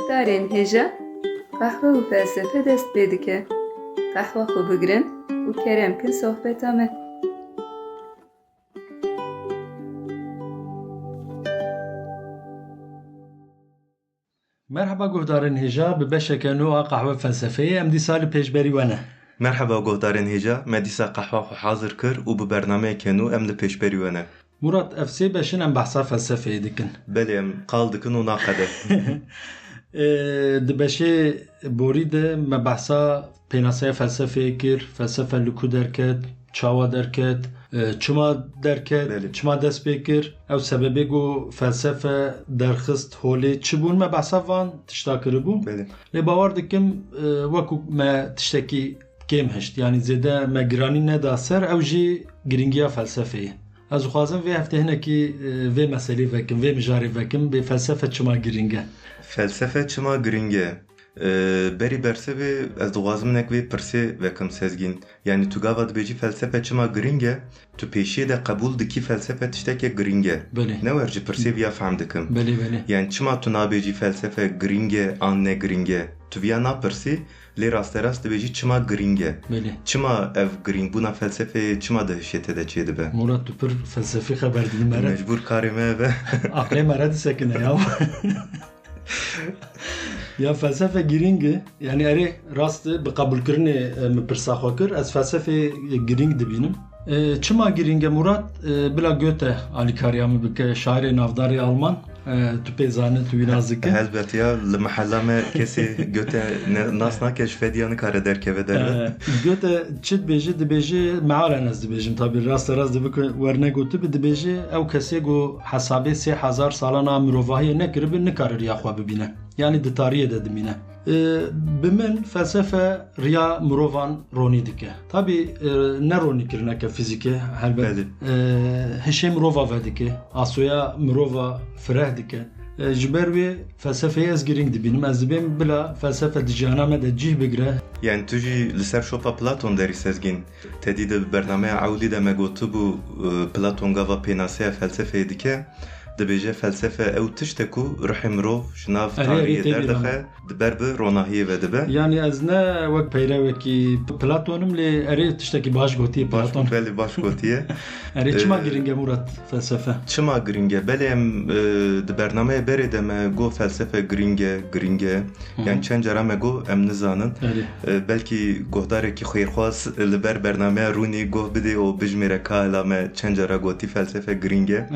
Guhdarên hêja qehwe û felsefe dest pê dike. Qehwa xwe bigirin û kerem kin sohbeta me. Merhaba guhdarên hêja bi beşeke nû a qehwe felsefeyê em dîsalî pêşberî we ne. Merhaba guhdarên hêja, me dîsa qehwa xwe hazir kir û bi bernameyeke nû em li pêşberî we ne. Murat ev sê beşin em behsa felsefeyê dikin. Belê em qal dikin û naqede. Di beşê borî de me behsa pênaseya felsefeyê kir, felsefe li ku derket, çawa derket, çima derket, Belê. çima dest pê kir, ew sebebê got felsefe derxist holê çi bûn me behsa van tişta kiribû. Belê. Lê bawer dikim wekû me tiştekî kêm hişt, yanî zêde me giranî neda ser, ew jî giringiya felsefeyê. Ez dixwazim vê heftê hinekî vê meselê vekim, vê mijarê vekim bê felsefe çima giring e. Felsefe çima giring e. Berî bersivê ez dixwazim hinek vê pirsê vekim Sezgîn. Yani tu gava dibêjî felsefe çima giring e, tu pêşiye de qebûl dikî felsefe tiştekê giring e. Belê. Ne wer ji pirsê viya fehm dikim. Belê belê. Yani çima tu nabêjî felsefe giring e an ne giring e. Tu viya napirsî, lê rasterast dibêjî çima giring e. Belê. Çima ev giringbûna felsefeyê çima dihşetê de çê dibe? Murat tu pir felsefî xeber didî mere. Mecbûr karê me ve Aqlê mere disekine ya. Ya felsefe giring e, yani erê rast bi qebûlkirinê me pirsa xwe kir, ez felsefê giring dibînim. Çima giring e Murat? Bila Goethe alîkariya min bike, şairê navdarê Alman. Tu pê zanî tu wî nas dike. helbet ya li mehella me kesê Goethe nas nake ji fediya nikare derkeve derve. Goethe çi dibêje? Dibêje mealen ez dibêjim tabii rasta rast dibike werne gotibe dibêje ew kesê got hesabê 3000 salan a mirovahiyê nekiribe nikare riya xwe bibîne. Yani di tariyê de dimîne. Bi min felsefe riya mirovan ronî dike. Tabii ne ronî kirineke fîzîkê helbet. Hişê mirova ve dike. Asoya mirova fireh dike. Ji ber wê felsefeyê ez giring dibînim. Ez dibêm bila felsefe di cihana me de cih bigire. Yani tu jî li ser şopa Platon derî Sezgîn. Tedî de bi bernameya Ewlî de me gotibû Platon gava pênaseya felsefeyê dike. Dibêje felsefe ew tiştek ku rihê mirov ji nav tariyê derdixe diber bi ronahiyê ve dibe. Yani ez ne wek peyrevekî Platonum lê erê tiştekî baş gotiye Platon. Belê baş gotiye. Erê çima giring e Murat felsefe? Çima giring e? Belê em di bernameyê berê de me got felsefe giring e. Yani çend cara me got em nizanin. Belkî guhdarekî xêrxwaz li ber bernameya rûnî goh bidê û bijmêre ka hela me çend cara gotî felsefe giring e.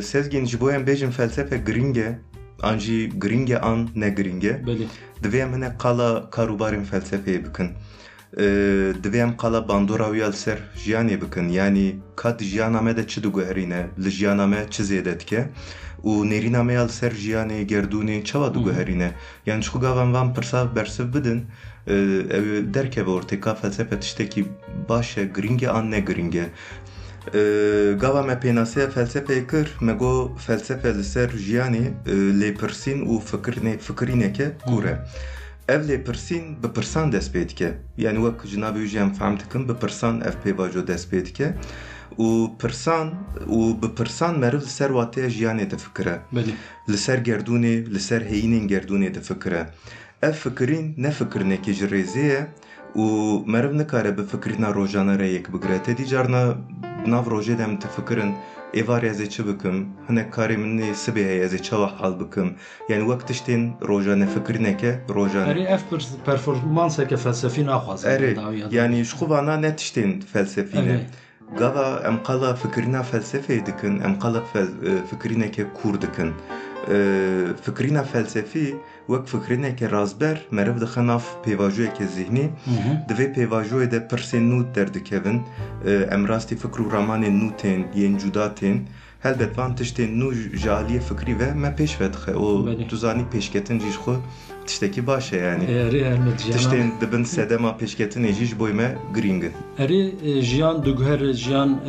Sezgîn ji bo em bêjin felsefe giring e, an jî giring e an ne giring e. Belê. Divê em hinek qala karûbarên felsefeyê bikin. Divê em qala bandora wî li ser jiyanê bikin. Yani ka di jiyana me de çi diguherîne, li jiyana me çi zêde dike û nêrîna me ya li ser jiyanê gerdûnê çawa diguherîne. Yani ji xwe gavan van pirsa bersiv bidin, ew derkeve ortê ka felsefe tiştekî baş e, giring e an ne giring e. Gava me pênaseya felsefeyê kir, me got felsefe li ser jiyanê lêpirsîn û fikirîneke kûr e. Ev lêpirsîn bi pirsan dest pê dike. Yani wek ji navê wî jî em fehm dikin, bi pirsan ev pêvajo dest pê dike. û bi pirsan meriv li ser wateya jiyanê difikire. Li ser gerdûnê, li ser heyînên gerdûnê difikire. Ev fikirîn ne fikirinekî ji rêzê ye û meriv nikare bi fikirîna rojana re yek bigire. Tedî carna nav rojê de em difikirin êvarê ez ê çi bikim, hinek karê min ê sibê heye ez ê çawa hal bikim. Yani wek tiştên rojane fikirîneke rojane. Erê ev performanseke felsefî naxwazim. Yani ji xwe vana ne tiştên felsefî ne. Gava em qala fikirîna felsefeyê dikin, em qala fikirîneke kûr dikin. Fikirîna felsefî wek fikirîneke razber meriv dixe nav pêvajoyeke zihnî. Di vê pêvajoyê de pirsên nû derdikevin. Em rastî fikir û ramanên nû tên, yên cuda tên. Helbet van tiştên nû ji aliyê fikirî ve me pêş vedixe. û tu zanî pêşketin jî ji xwe tiştekî baş e yani. Tiştên dibin sedema pêşketinê jî ji bo me giring in. Erê jiyan diguhere jiyan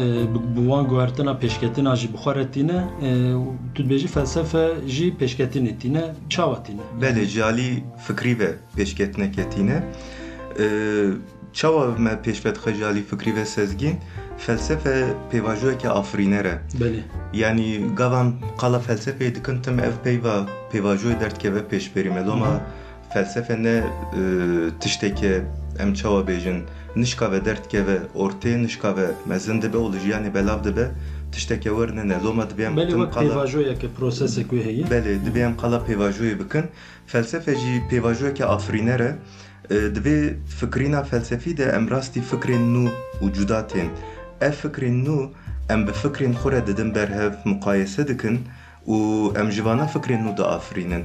bi wan guhertina pêşketina jî bi xwe re tîne, tu dibêjî felsefe jî pêşketinê tîne, çawa tîne? Belê ji alî fikirî ve pêşketineke tîne. Çawa me pêş vedixe ji alî fikirî ve Sezgîn? felsefe pêvajoyeke afrîner e. Belê. Yani gavan qala felsefeyê dikin tim ev pêvajoyê derdkeve pêşberî me. Loma felsefe ne tişteke em çawa bêjin nişkave derdkeve ortê nişkave mezin dibe û li jiyanê belav dibe tişteke werne ne. Loma dibêm Belê tim wek pêvajoyeke prosesek wê heye. Belê dibêm qala pêvajoyê bikin. Felsefe jî pêvajoyeke afrîner e. Divê fikrîna felsefî de em rastî fikrên nû û cuda tên. Ev fikrên nû em bi fikrên xwe re didin berhev muqayese dikin û em ji vana fikrên nû diafrînin.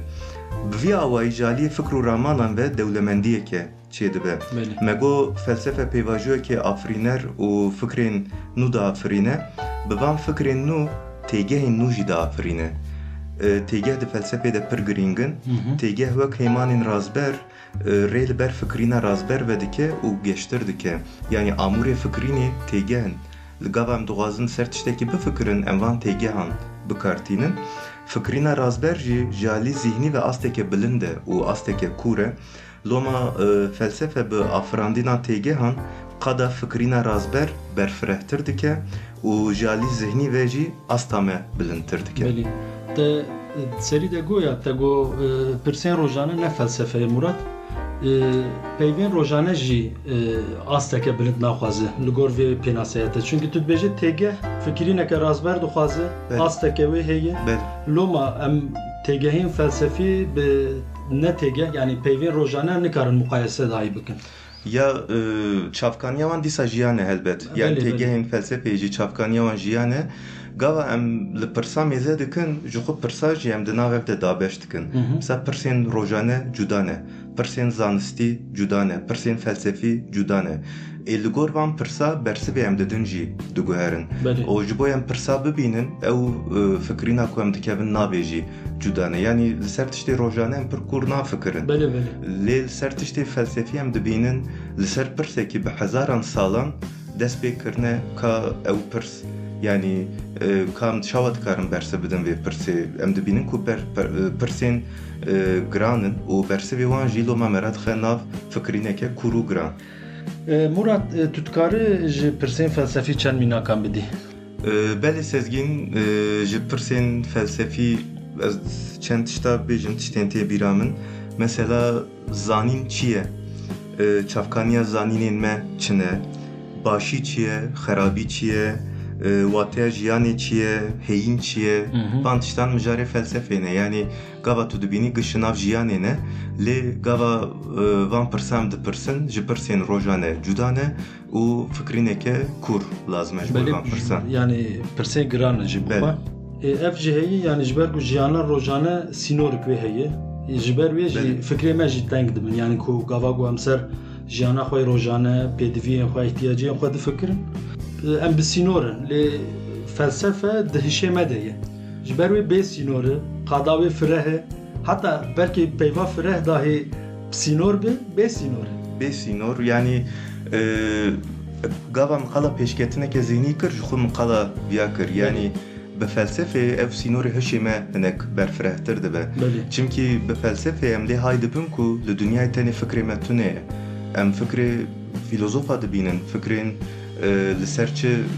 Bi vî awayî jaliyê fikr û ramanan ve dewlemendiyeke çê dibe. Me got felsefe pêvajoyekê afrîner û fikrên nû diafrîne, bi van fikrên nû têgehên nû jî diafrîne. Têgeh di felsefê de pir girîngin. Têgeh wek heymanên razber rê li ber fikrîna razber vedike û geştir dike. Yani amûrê fikrînê têgehin. Li gava em dixwazin ser tiştekî bifikirin em van têgehan bikartînin. Fikrîna razber jî ji alî zihnî ve asteke bilind e û asteke kûr e. Loma felsefe bi afirandîna têgehan qada fikrîna razber berfirehtir dike û ji alî zihnî ve jî asta me bilindtir dike. Belê. Te serî de goya te got pirsên rojane ne felsefeyê Murat. Peyvên rojane jî asteke bilind naxwaze li gor vê pênaseyete. Çünkü tu dibêje têgeh fikirîneke razber dixwaze, asteke wê heye. Loma em têgehên felsefî bi ne têgeh yani peyvên rojane nikarin muqayese dahî bikin. Ya çavkaniya wan dîsa jiyan e helbet. Yani têgehên felsefeyê jî çavkaniya wan jiyan e. Gava em li pirsa mêze dikin, ji xwe pirsa jî em di nav de dabeş dikin. Mesela pirsên rojane cuda ne, pirsên zanistî cuda ne, pirsên felsefî cuda ne. Li gor van pirsa bersivê em didin jî diguherin. O ji bo em pirsa bibînin, ew fikrîna ku em dikevin navê jî cuda ne. Yani li ser tiştê rojane em pir kûr nafikirin. Lê li ser tiştê felsefî em dibînin, li ser pirsekî bi hezaran salan dest pê kirine ka ew pirs yani kam şavat dikarin berse bidin vê pirsê em dibînin ku pirsên giranin û bersivê wan jî loma me re dixe nav fikrîneke kûr û giran. Murat tu dikarî ji pirsên felsefî çend mînakan bidî? Belê sezgîn ji pirsên felsefî ez çend tişta bêjim tiştên tê bîra min. Mesela zanîn çi ye? Çavkaniya zanînên me çi ne? Başî çi ye? Xerabî çi ye? Wateya jiyanê çi ye? Heyîn çi ye? Van tiştan mijarê felsefê ne. Yani gava tu dibînî gişî nav jiyanê ne. Lê gava van pirsa em dipirsin ji pirsên rojane cuda ne û fikrîneke kûr lazim e ji bo van pirsan. Yani pirsên giran jî bu xwe. Ev jî heye yani ji ber ku jiyana rojane sînorik wê heye. Ji ber wê jî fikrê me jî teng dibin. Yani ku gava ku em ser jiyana xwe rojane pêdiviyên xwe ihtiyaciyên xwe difikirin. Em bi sînorin. Lê felsefe di hişê me de ye. Ji ber wê bê sînor e, qada wê fireh e. Hatta belki peyva fireh dahi sînor be, bê sînor e. Bê sînor yani gava miqala pêşketineke zihnî kir ji xwe miqala viya kir. Yani bi felsefê ev sînorê hişê me hinek berfirehtir dibe. Çimkî bi felsefê em lê hay dibin ku li dunyayê tenê fikrê me tune ye. Em fikrê filozofa dibînin, fikrên li ser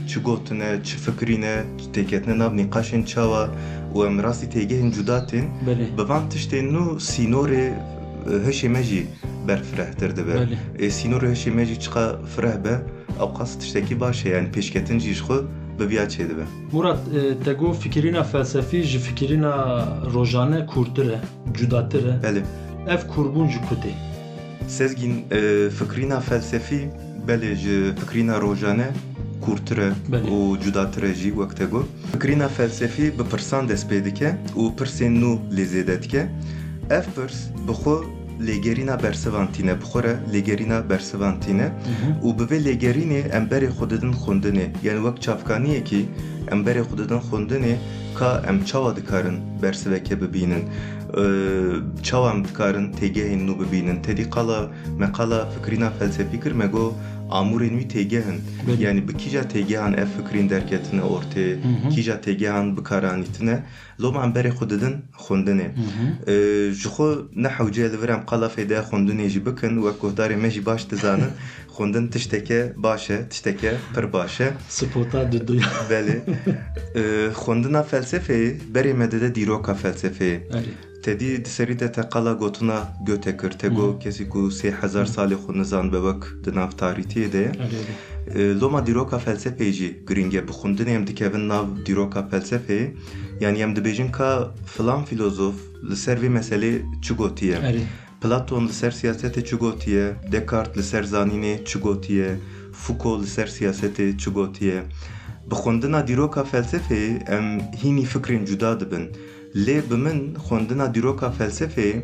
çi gotine, çi fikrîne, têketine nav nîqaşên çawa û em rastî têgehên cuda tên. Bi van tiştên nû sînorê hişê me jî berfirehtir dibe. Sînorê hişê me jî çiqa fireh be, ew qas tiştekî baş e yani pêşketin jî ji xwe bi viya çê dibe. Murat, te got fikirîna felsefî ji fikirîna rojane kûrtir e, cudatir e. Ev kûrbûn ji ku tê? Sezgîn fikrîna felsefî belê ji fikrîna rojane kûrtir e û cudatir e jî wek te got. Fikrîna felsefî bi pirsan dest pê dike û pirsên nû lê zêde dike. Ev pirs bi xwe lêgerîna bersivantîne, bi xwe re lêgerîna bersivantîne û bi vê lêgerînê em berê xwe didin xwendinê. Yani wek çavkaniyekî em berê xwe didin xwendinê ka em çawa dikarin bersiveke bibînin, çawa em dikarin têgehên nû bibînin. Tedî qala me qala fikrîna felsefî kir me got amûrên wî têgehin. Yani bi kîja têgehan ev fikrîn derketine ortê, kîja têgehan bikaranîtine. Loma em berê xwe didin xwendinê. Ji xwe ne hewce li vir em qala fêdeya xwendinê jî bikin, wek guhdarê me jî baş dizanin. Xwendin tişteke baş e, tişteke pir baş e. Spota duduya. Belê. Xwendina felsefeyê berê me dide dîroka felsefeyê. Tedî di serî de te qala gotina göte kir. Te got kesî ku 3000 salê xwe nizan be wek di nav tarîtiyê de ye. Loma dîroka felsefeyê jî giring e. Bi xwendinê em dikevin nav dîroka felsefeyê. Yani em dibêjin ka filan filozof li ser vê meselê çi gotiye. Platon li ser siyasetê çi gotiye. Descartes li ser zanînê çi gotiye. Foucault li ser siyasetê çi gotiye. Bi xwendina dîroka felsefeyê em hînî fikrên cuda dibin. Lê bi min xwendina dîroka felsefeyê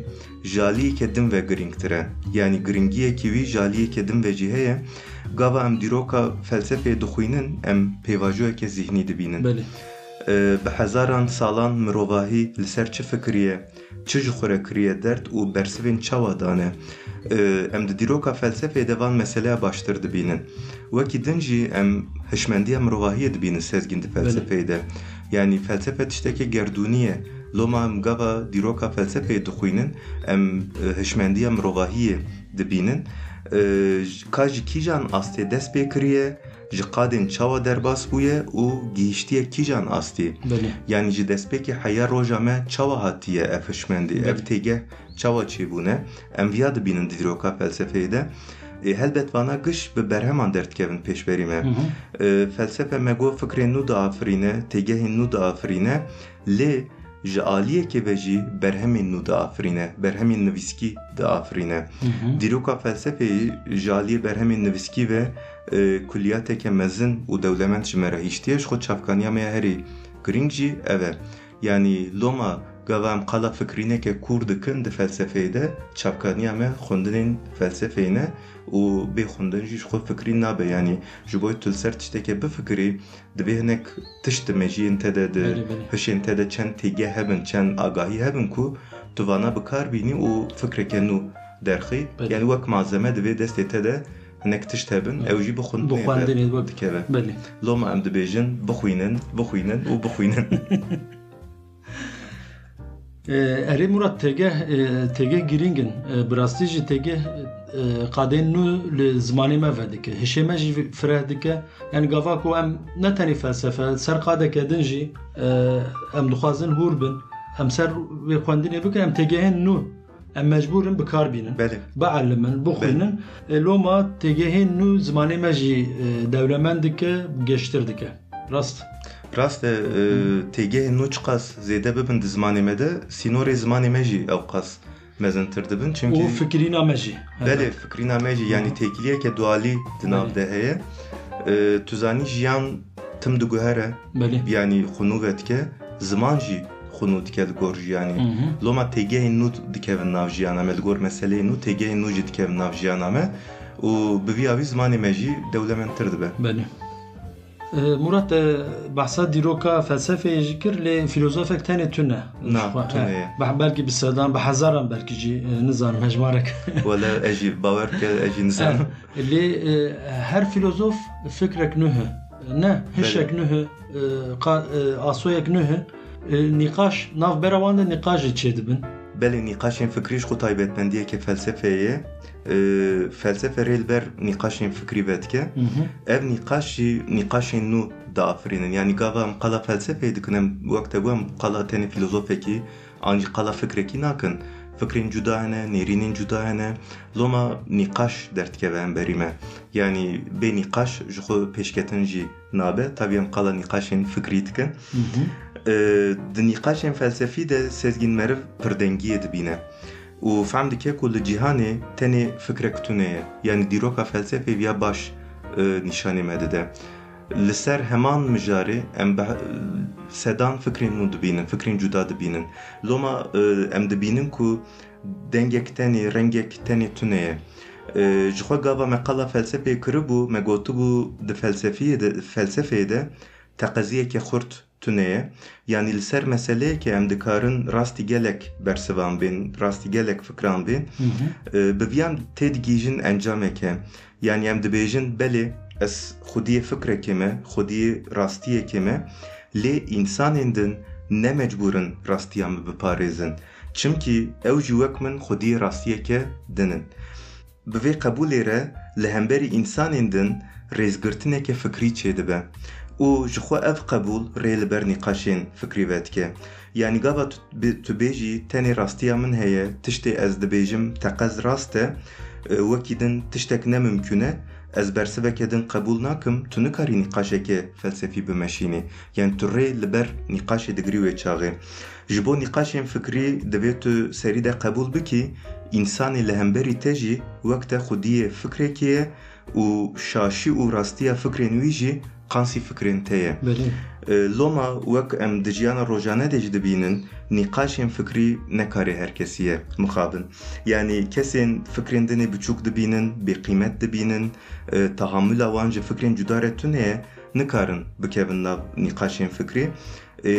jaliyeke din ve giringtir e. Yani giringiyekî wî jaliyeke din ve jî heye. Gava em dîroka felsefeyê dixwînin em pêvajoyeke zihnî dibînin. Bi hezaran salan mirovahî li ser çi fikiriye, çi ji xwe re kiriye derd û bersivên çawa dane. Em di dîroka felsefeyê de van meseleya baştir dibînin. Wekî din jî em hişmendiya mirovahiyê dibînin sezgin di felsefeyê de. Yani felsefe tişteke gerdûnî ye. Loma em gava dîroka felsefeyê dixwînin em hişmendiya mirovahiyê dibînin. Ka ji kîjan astê dest pê kiriye, ji qadên çawa derbas bûye û gihîştiye kîjan astê. Yani ji destpêkê heya roja me çawa hatiye ev hişmendî, ev têgeh çawa çêbûne. Em viya dibînin dîroka felsefeyê de. Helbet vana giş bi berheman derdkevin pêşberî me. Felsefe me got fikrên nû diafirîne, têgehên nû diafirîne, lê ji aliyekê ve jî berhemên nû diafirîne, berhemên nivîskî diafirîne. Dîroka felsefeyê ji aliyê berhemên nivîskî ve kulliyateke mezin û dewlemend ji me re hîştiye ji xwe çavkaniya me herî giring jî ev e. Yani loma gava em qala fikrîneke kûr dikin di felsefeyê de çavkaniya me xwendinên felsefeyê ne û bê xwendin jî ji xwe fikrîn nabe. Yani ji bo tu li ser tişteke bifekirî dibê hinek tişt di mejiyên te de di hişên te de çend têgeh hebin, çend agahî hebin ku tu vana bikar bînî û fikreke nû derxî. Yani wek malzeme divê destê te de hinek tişt hebin, ew jî bi xwendinê dikeve. Loma em dibêjin bixwînin, bixwînin û bixwînin. Erê Murat têgeh giringin. Bi rastî jî têgeh qadên nû li zimanê me vedike. Hişê me jî fireh dike. Yani gava ku em ne tenê felsefe, ser qadeke din jî em dixwazin hûr bin. Em ser vê xwendinê bikin, em têgehên nû em mecbûrin bikar bînin. Bielimin, bixwînin. Loma têgehên nû zimanê me jî dewlemend dike, geştir dike. Rast. Rast e, têgehên nû çi qas zêde bibin di zimanê me de, sînorê zimanê me jî ew qas mezintir dibin. Çünkü û fikrîna me jî. Belê, fikrîna me jî yani têkiliyeke dualî di nav de heye. Tu zanî jiyan tim diguhere. Yani xunû vedike, ziman jî xunû dike li gor jiyanê. Loma têgehên nû dikevin nav jiyana me, li gor meseleyê nû têgehên nû jî dikevin nav jiyana me û bi vîya wî zimanê me jî dewlementtir dibe. Murat bahsa dîroka felsefeyê jî kir, lê filozofek tenê tune. Tuneye. Belkî bi sedan, bi hezaran belkî jî nizanim hejmarek. Wala ez jî bawer bike, ez jî nizanim. Lê her filozof fikrek nû he. Ne, hişek nû he, asoyek nû he. Nîqaş, nav bera wan de nîqaş jî çê dibin. Belê, nîqaşên fikrî ji xwe taybetmendiyeke felsefeyê ye. Felsefe rê li ber nîqaşên fikrî vedike. Ev nîqaş jî nîqaşên nû diafirînin. Yani gava em qala felsefeyê dikin, em wek te got em qala tenê filozofekî an jî qala fikrekî nakin. Fikrên cuda hene, nêrînên cuda hene. Loma nîqaş derdikeve em berî me. Yani bê nîqaş ji xwe pêşketin jî nabe. Tabii em qala nîqaşên fikrî dikin. Di nîqaşên felsefî de sezgîn meriv pirdengiyê dibîne. û fehm dike ku li cîhanê tenê fikrek tune ye. Yani dîroka felsefê viya baş nîşanê me dide. Li ser heman mijarê em sedan fikrên nû dibînin, fikrên cuda dibînin. Loma em dibînin ku dengek tenê, rengek tenê tune ye. Ji xwe gava me qala felsefeyê kiribû, me gotibû di felsefeyê de teqeziyeke xurt tüneye. Yani li ser meseleyeke em dikarin rastî gelek bersivan bin, rastî gelek fikran bin. Bi viyan tê digîjin encameke. Yani em dibêjin belê ez xwediyê fikrekê me, xwediyê rastiyekê me, lê însanên din ne mecburin rastiyan me biparêzin. Çimkî ew jî wek min xwediyê rastiyeke dinin. Bi vê qebûlê re li hemberî însanên din rêzgirtineke fikrî çêdibe. û ji xwe ev qebûl rê li ber nîqaşên fikrî ve dike. Yani gava tu bêjî tenê rastiya min heye, tiştê ez dibêjim teqez rast e, wekî din tiştek nemimkün e, ez bersiveke din qebûl nakim, tu nikarî nîqaşeke felsefî bimeşînî. Yani tu rê li ber nîqaşê digirî wê çaxê. Ji bo nîqaşên fikrî divê tu serî de qebûl bikî, însanê li hemberî te jî wek te xwediyê fikrekê ye û şaşî û rastiya fikrên wî jî qansî fikrên te ye. Loma wek em di jiyana rojane de jî dibînin, nîqaşên fikrî nekarê herkesî ye mixabin. Yani kesên fikrên dinê biçûk dibînin, bêqîmet dibînin, tahammüla wan ji fikrên cuda re tune ye, nikarin bikevin nav nîqaşên fikrî.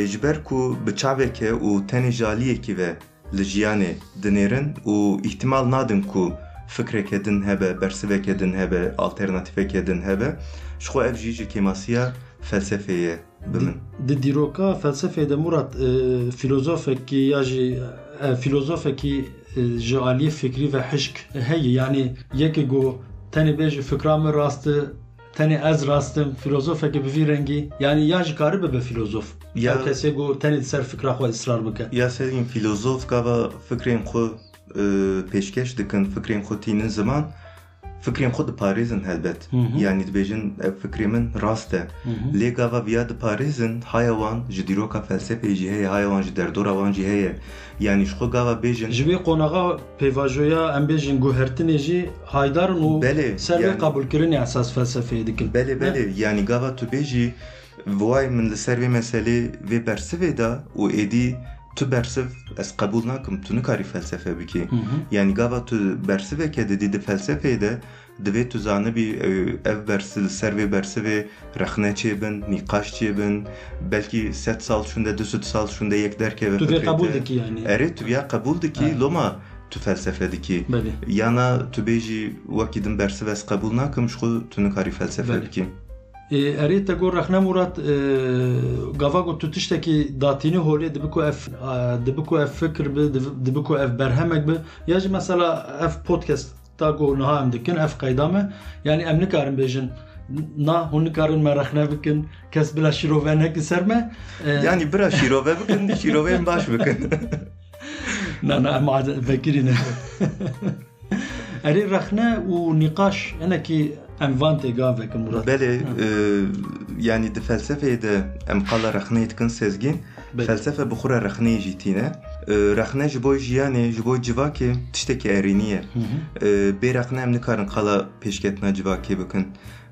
Ji ber ku bi çaveke û tenê jaliyekî ve li jiyanê dinêrin û îhtimal nadin ku fikreke din hebe, bersiveke din hebe, alternatîfeke din hebe, ji xwe ev jî ji kêmasiya felsefeyê bimin. Di dîroka felsefeyê de Murat filozofekî ya jî filozofekî ji aliyê fikrî ve hişk heye. Yani yekê got tenê bêje fikra min rast e, tenê ez rastim, filozofekî bi vî rengî, yani ya jî karibe be filozof. Ya kesê got tenê ser fikra xwe israr bike. Ya serîn filozof gava fikrên xwe pêşkeş dikin, fikrên xwe tînin ziman, fikrên xwe diparêzin helbet. Yani dibêjin ev fikrê min rast e. Lê gava viya diparêzin, haya wan ji dîroka felsefeyê jî heye, haya wan ji derdora wan jî heye. Yani ji xwe gava bêjin Ji vê qonağa pêvajoya em bêjin guhertinê jî haydarin û ser vê qabûlkirinê esas felsefeyê dikin. Belê, yani gava tu bêjî vay min li ser vê meselê vê bersivê da û êdî tu bersiv ez qebûl nakim, tu nikarî felsefe bikî. Yani gava tu bersiveke didî di felsefeyê de divê tu zanibî ev bersiv ser vê bersivê rexne çêbin, nîqaş çêbin, belkî 7 sal şunde 200 sal şunde yek derkeve tu vê qebûl dikî yani. Erê tu vê qebûl dikî, loma tu felsefe dikî. Yana tu bêjî wekî din bersiv ez qebûl nakim, ji xwe tu nikarî felsefe bikî. Erê te got rexne Murat, gava got tu tiştekî datînî holê dibi ku ev fikir bi, dibi ku ev berhemek bi, ya jî mesela ev podcasta got niha em dikin, ev qeyda me, yani em nikarin bêjin na hûn nikarin me rexne bikin, kes bila şîrove neke ser me. Yani bira şîrove bikin, şîroveyên baş bikin. Na em vekirîne. Erê rexne û nîqaş hinekî em van tê gavekin Murat. Belê, yani di felsefeyê de em qala rexneyê dikin sezgîn, felsefe bi xwe re rexneyê jî tîne. Rexne ji bo jiyanê, ji bo civakê tiştekî erînî ye. Bê rexne em nikarin qala pêşketina civakê bikin.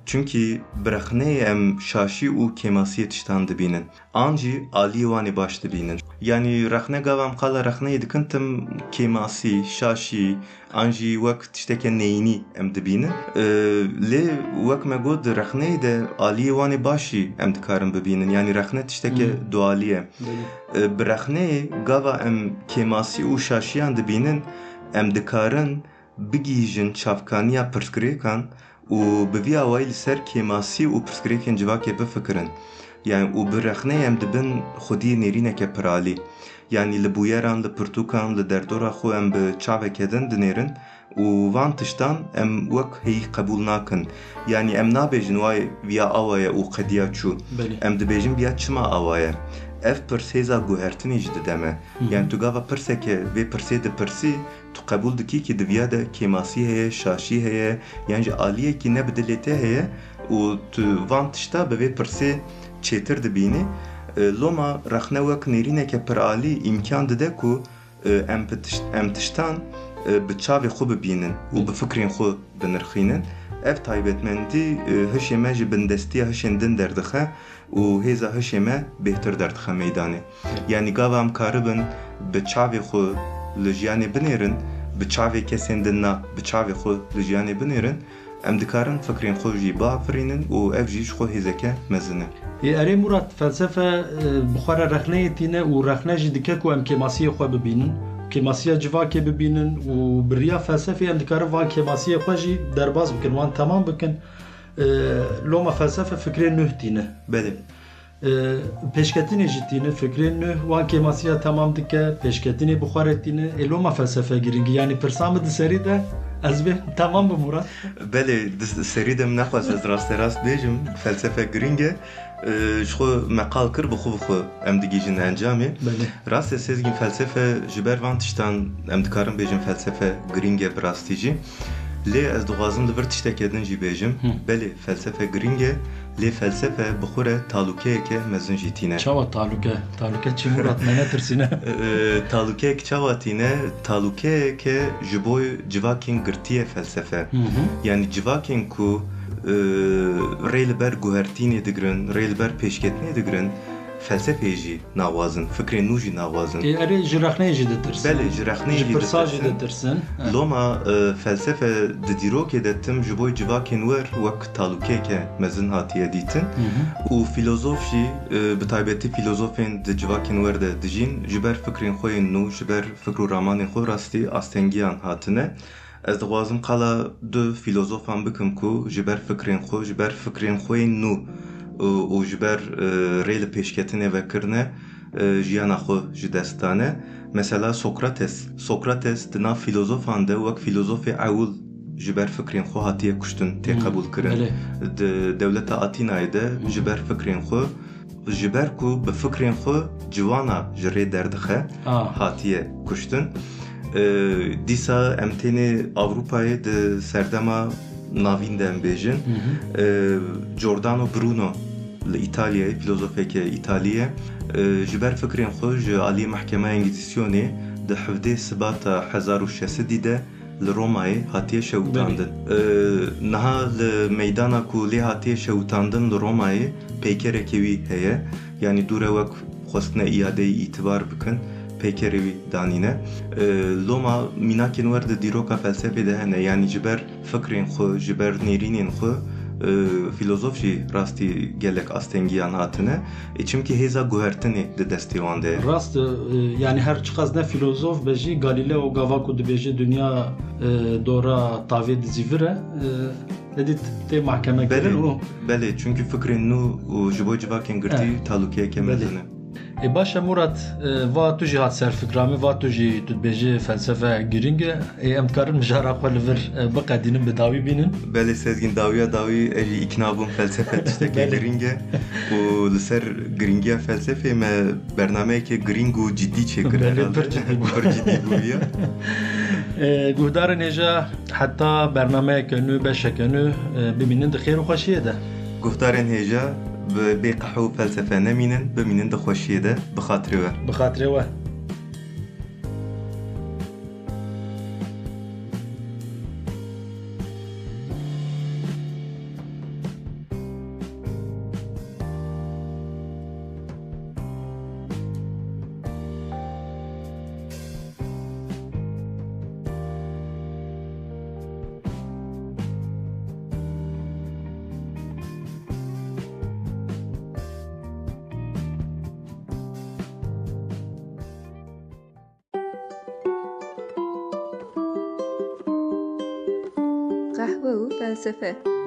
Çünkü bi rexneyê em şaşî û kêmasiyê tiştan dibînin. An jî aliyê wanê baş dibînin. Yani rexne gava em qala rexneyê dikin tim kêmasî, şaşî, an jî wek tişteke neyînî em dibînin. Lê wek me got di rexneyê de aliyê wanê baş jî em dikarin bibînin. Yani rexne tişteke dualî ye. Bi rexneyê gava em kêmasî û şaşiyan dibînin, em dikarin bigîjin çavkaniya pirsgirêkan û bi vî awayî li ser kêmasî û pirsgirêkên civakê bifikirin. Yani û bi rexneyê em dibin xwediyê nêrîneke piralî. Yani li bûyeran, li pirtûkan, li derdora xwe em bi çaveke din dinêrin û van tiştan em wek heyî qebûl nakin. Yani em nabêjin way viya awa ye û qediya çû. Em dibêjin viya çima awa ye. Ev pirsêza guhertinê jî dideme. Yani tu gava pirseke vê pirsê dipirsî, tu qebûl dikî ki di viya de kêmasî heye, şaşî heye, yani jî aliyekî ne bi dilê te heye û tu van tişta bi vê pirsê çêtir dibînî. Loma rexne wek nêrîneke piralî imkan dide ku em tiştan bi çavê xwe bibînin û bi fikrên xwe binirxînin. Ev taybetmendî hişê me ji bindestiya hişên din derdixe û hêza hişê me bêhtir derdixe meydanê. Yani gava em karibin bi çavê xwe li jiyanê binêrin, bi çavê kesên din na bi çavê xwe li jiyanê binêrin, em dikarin fikrên xwe jî biafirînin û ev jî ji xwe hêzeke mezin e. اری مراد فلسفه بخوره رخنه تینه و رخنه جی دکه کو ام کماسی خو ببینن کماسی جوا که ببینن و بریا فلسفه ام دکاره وان کماسی خو جی درباز بکن وان تمام بکن لوما فلسفه فکر نه تینه بله پیشکتینی جتینه فکر نه وان کماسی تمام دکه پیشکتینی بخوره تینه لوما فلسفه گیرنگی یعنی پرسام د سری ده از به تمام به مراد بله سری دم نخواست از راست بیجم فلسفه گرینگه شخو مقال کر بخو ام دیگیجن انجامه راست سezgin felsefe jiber van tiştan em dikarim bejim felsefe gringe brastici le ez duazım da bir tiştek edin jî bejim beli felsefe gringe le felsefe bixure talukeyeke mezin jîtîne çawa taluke çi murat mene tirsine talukeyek çawatîne talukeyeke ji bo civakên girtiye felsefe yani civakên ku rêliber guhertînê digirin rêliber pêşketinê digirin felsefeyê jî nawazin fikrên nû jî nawazin erê ji rexneyê jî ditirsin belê ji rexneyê ji jî pirsa jî ditirsin loma felsefe di dîrokê de tim ji bo civakên wer wek talûkeyeke mezin hatiye dîtin û filozof jî bi taybetî filozofên di civakên wer de dijîn ji ber fikrên xwe yên nû ji ber fikr û ramanên xwe rastî astengiyan hatine ez dixwazim qala du filozofan bikim ku ji ber fikrên xwe ji ber fikrên xwe yên nû û ji ber rê li pêşketinê vekirine jiyana xwe ji dest dane mesela Sokrates di nav filozofan de wek filozofê ewil ji ber fikrên xwe hatiye kuştin tê qebûl kirin di dewleta Atînayê de ji ber fikrên xwe ji ber ku bi fikrên xwe civana ji rê derdixe hatiye kuştin dîsa em tenê Avrupayê di serdema navîn de em bêjin Giordano Bruno li İtalyayê filozofeke İtaliyê ji ber fikrên xwe ji aliyê mehkemeya Engîzisyonê di hevdê sibata 1600 de li Romayê hatiye şewitandin niha li meydana ku lê hatiye şewitandin li Romayê peykerekê wî heye yani dûre wek xwestina îadeyê îtibar bikin peykerê wî danîne loma mînakên wer di dîroka felsefê de hene yani ji ber fikrên xwe ji ber nêrînên xwe filozof jî rastî gelek astengiyan hatine çimkî hêza guhertinê di destê wan de rast yani her çiqas ne filozof be jî Galileo gava ku dibêje dünya dora tavê dizîvire edit tê mahkeme kirin û belê çünkü fikrên nû û ji bo civakên girtî talûkeyeke mezin e başa Murat va tu jî hat serfikramê va tu jî tu dibêjî felsefe giring e em dikarin mijara xwe li vir biqedînin bi dawî bînin belê sezgin dawiya dawî ez jî îkna bûm felsefe tiştekê giring e û li ser giringiya felsefê me bernameyekê giring û ciddî çêkir pir ciddî bûye guhdarên hêja heta bernameyeke nû beşeke nû bimînin di xêr û xweşiyê de guhdarên hêja bê qehe û felsefe nemînin bimînin di xweşiyê de bi xatirê we Kahve û felsefe